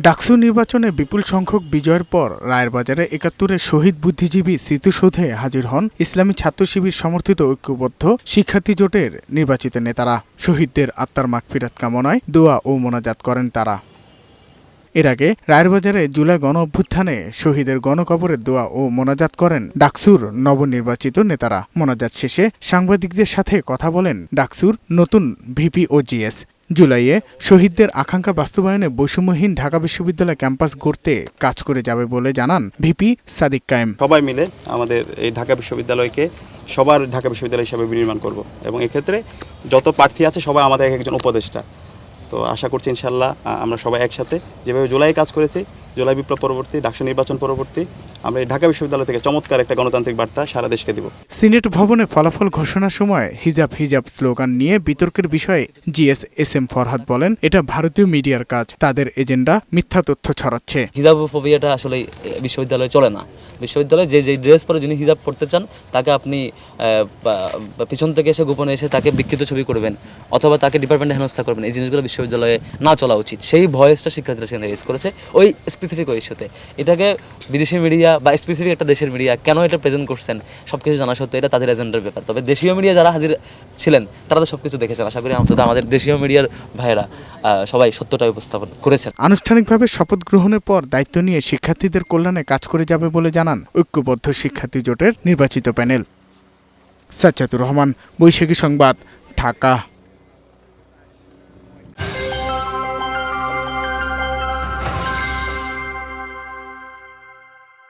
ডাকসু নির্বাচনে বিপুল সংখ্যক বিজয়ের পর রায়েরবাজারে ৭১-এ শহীদ বুদ্ধিজীবী স্মৃতিসৌধে হাজির হন ইসলামী ছাত্র শিবির সমর্থিত ঐক্যবদ্ধ শিক্ষার্থী জোটের নির্বাচিত নেতারা। শহীদদের আত্মার মাগফিরাত কামনায় দোয়া ও মোনাজাত করেন তারা। এর আগে রায়েরবাজারে জুলাই গণ অভ্যুত্থানে শহীদের গণকবরের দোয়া ও মোনাজাত করেন ডাকসুর নবনির্বাচিত নেতারা। মোনাজাত শেষে সাংবাদিকদের সাথে কথা বলেন ডাকসুর নতুন ভিপি ও জিএস। জুলাইয়ে শহীদদের আকাঙ্ক্ষা বাস্তবায়নে বৈষম্যহীন ঢাকা বিশ্ববিদ্যালয় ক্যাম্পাস গড়তে কাজ করে যাবে বলে জানান ভিপি সাদিক কায়েম। সবাই মিলে আমাদের এই ঢাকা বিশ্ববিদ্যালয়কে সবার ঢাকা বিশ্ববিদ্যালয় হিসেবে বিনির্মাণ করব এবং এক্ষেত্রে যত প্রার্থী আছে সবাই আমাদের একজন উপদেষ্টা। তো আশা করছি ইনশাল্লাহ আমরা সবাই একসাথে যেভাবে জুলাই কাজ করেছি, জুলাই বিপ্লব পরবর্তী, ডাকসু নির্বাচন পরবর্তী, আমরা এই ঢাকা বিশ্ববিদ্যালয় থেকে চমৎকার একটা গণতান্ত্রিক বার্তা সারা দেশকে দিব। সিনেট ভবনে ফলাফল ঘোষণার সময় হিজাব হিজাব স্লোগান নিয়ে বিতর্কের বিষয়ে জিএস এস এম ফরহাদ বলেন, এটা ভারতীয় মিডিয়ার কাজ, তাদের এজেন্ডা মিথ্যা তথ্য ছড়াচ্ছে। হিজাবোফোবিয়াটা আসলে বিশ্ববিদ্যালয়ে চলে না। বিশ্ববিদ্যালয়ে যে ড্রেস পরে যিনি হিজাব পড়তে চান তাকে আপনি পিছন থেকে এসে গোপনে এসে তাকে বিকৃত ছবি করবেন অথবা তাকে ডিপার্টমেন্টে হেনস্থা করবেন, এই জিনিসগুলো বিশ্ববিদ্যালয়ে না চলা উচিত। সেই ভয়েসটা শিক্ষার্থীরা সেখানে রেজ করেছে ওই স্পেসিফিক ওই ইস্যুতে। এটাকে বিদেশি মিডিয়া বা স্পেসিফিক একটা দেশের মিডিয়া কেন এটা প্রেজেন্ট করছেন সব কিছু জানা সত্ত্বেও এটা তাদের এজেন্ডার ব্যাপার। তবে দেশীয় মিডিয়া যারা হাজির ছিলেন তারা তো সব কিছু দেখেছেন। আশা করি অন্তত আমাদের দেশীয় মিডিয়ার ভাইয়েরা সবাই সত্যটা উপস্থাপন করেছেন। আনুষ্ঠানিকভাবে শপথ গ্রহণের পর দায়িত্ব নিয়ে শিক্ষার্থীদের কল্যাণে কাজ করে যাবে বলে জানান ঐক্যবদ্ধ শিক্ষার্থী জোটের নির্বাচিত প্যানেল। সাজ্জাদুর রহমান, বৈশাখী সংবাদ, ঢাকা।